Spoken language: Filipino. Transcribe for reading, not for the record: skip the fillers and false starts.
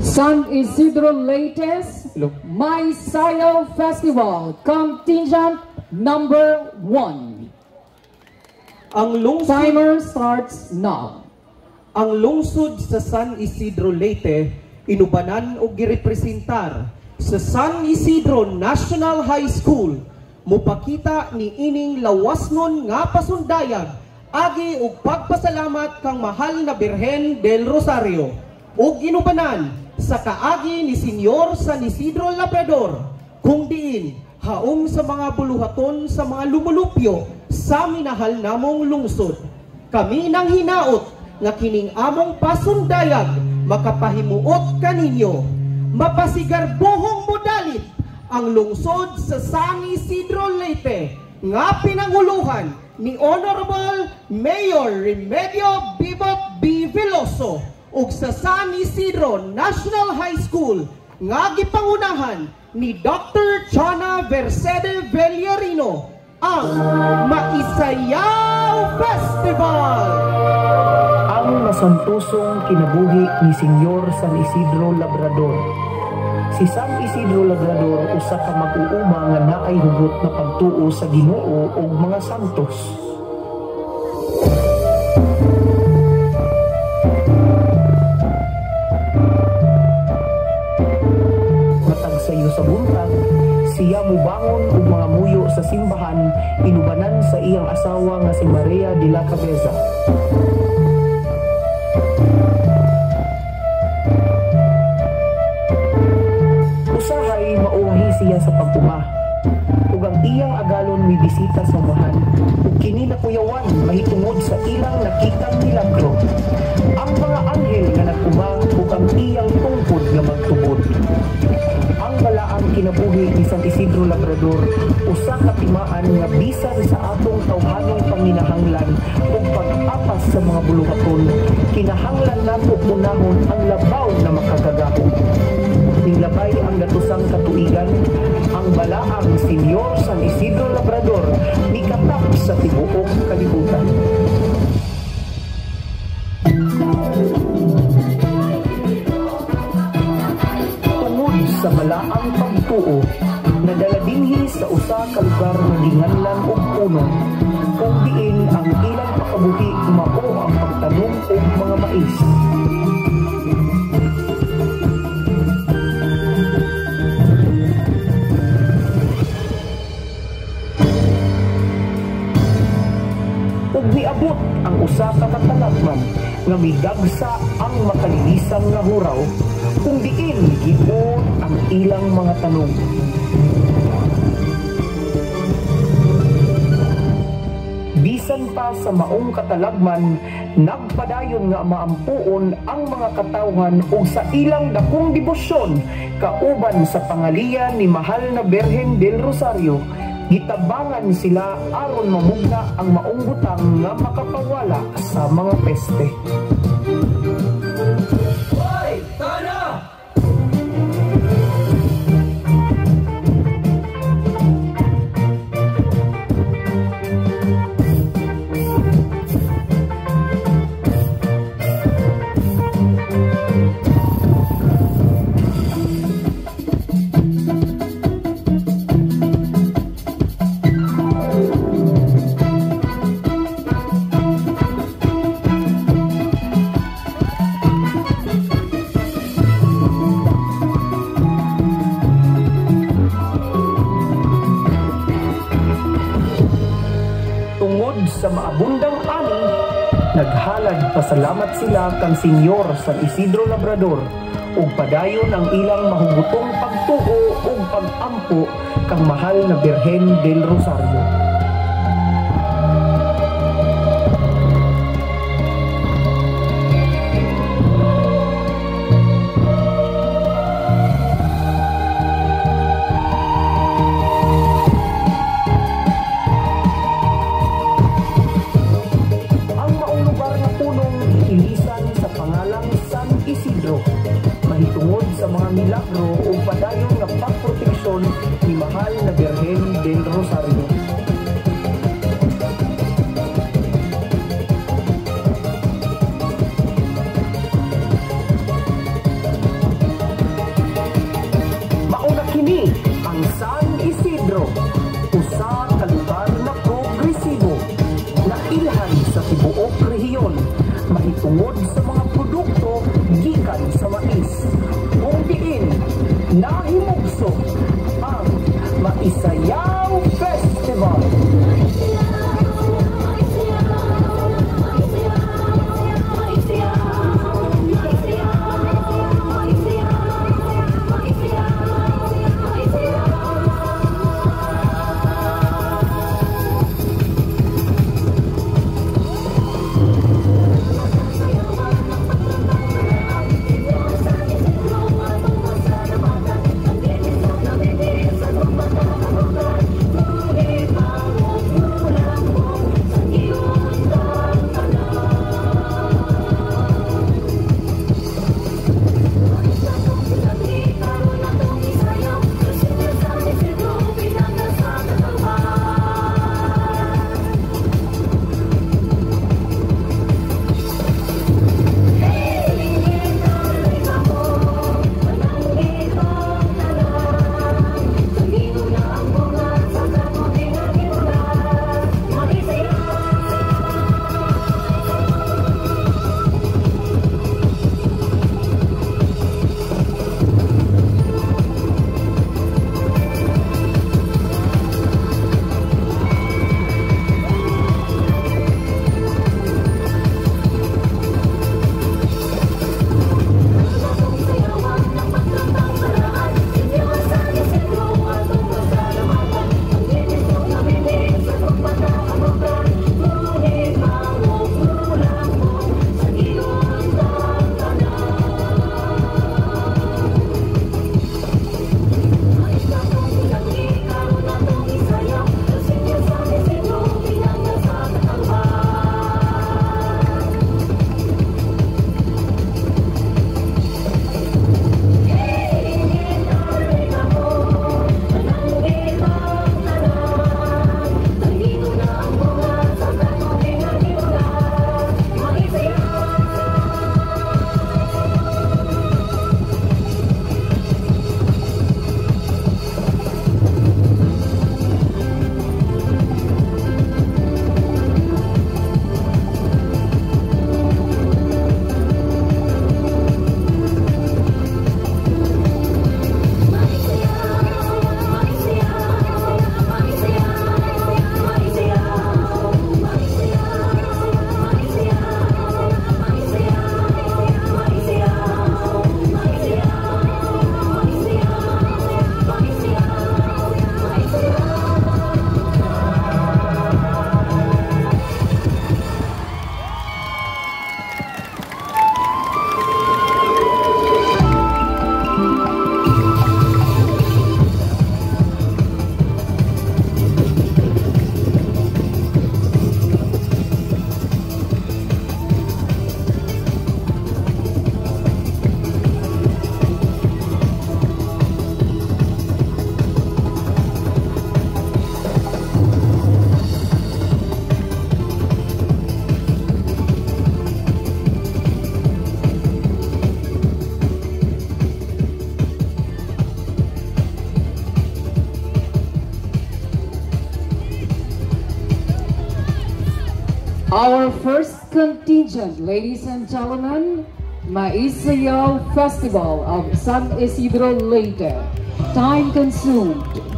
San Isidro Latest My Sayaw Festival Contingent number 1. Ang lungsod, Timer starts now. ang lungsod sa San Isidro Leyte inubanan o girepresentar sa San Isidro National High School. Mupakita ni ining lawasnon nga pasundayag agi og pagpasalamat kang mahal na Birhen del Rosario ug inubanan sa kaagi ni Senyor San Isidro Labrador kung diin haom sa mga buluhaton sa mga lumulupyo sa minahal namong lungsod. Kami nang hinaot nga kining among pasundayag makapahimuot kaninyo mapasigarbohong modalit ang lungsod sa San Isidro Leyte nga pinanguluhan ni Honorable Mayor Remedio Bibot B. Veloso ug sa San Isidro National High School nga gipangunahan ni Dr. Chana Versede Villarino ang Maisayaw Festival. Ang masantosong kinabuhi ni Senyor San Isidro Labrador. Si San Isidro Labrador usa ka mag-uuma nga naay hugot na pagtuo sa Ginoo ug mga santos. Matag sayo sa buntag, siya mubangon og mga muyo sa simbahan inubanan sa iyang asawa nga si Maria de la Cabeza. Usahay mauwahi siya sa paguma ug ang iyang agalon may bisita sa umahan ug kini nakuyawan mahitungod sa ilang nakitang milagro. Ang mga anghel nga naguma ug ang iyang tungkod nga magtubod. Ang balaang kinabuhi ni San Isidro Labrador usa ka timaan nga bisan sa atong tawhanong panginahanglan ug pag-apas sa mga buluhaton kinahanglan nato unahon ang labaw na makagagahom. Labay ang datusang katuigan, ang balaang Senyor San Isidro Labrador mikatap sa tibuok kalibutan. Tungod sa balaang pagtuo, nadala dinhi sa usa ka lugar nga ginganlan og puno, kung diin ang ilang pakabuhi mao ang pagtanong og mga mais. Niabot ang usa ka katalagman nga migagsa ang makalilisang nga huraw kung diin gibuot ang ilang mga tanong. Bisan pa sa maong katalagman, nagpadayon nga maampuon ang mga katawhan ug sa ilang dakong debosyon kauban sa pangalian ni mahal na Birhen del Rosario. Gitabangan sila aron mamugna ang maong butang nga makapawala sa mga peste. Hoy! Tana! Sa maabundang ani, naghalad pasalamat sila kang Senyor San Isidro Labrador ug padayon ang ilang mahugutong pagtuo ug pag-ampo kang mahal na Birhen del Rosario. Mahitungod sa mga milagro o padayon nga pagproteksyon ni mahal na Birhen del Rosario. gikan sa mais. Kung diin nahimugso ang Maisayaw Festival. Our first contingent, ladies and gentlemen, Maisayaw Festival of San Isidro Leyte. Time consumed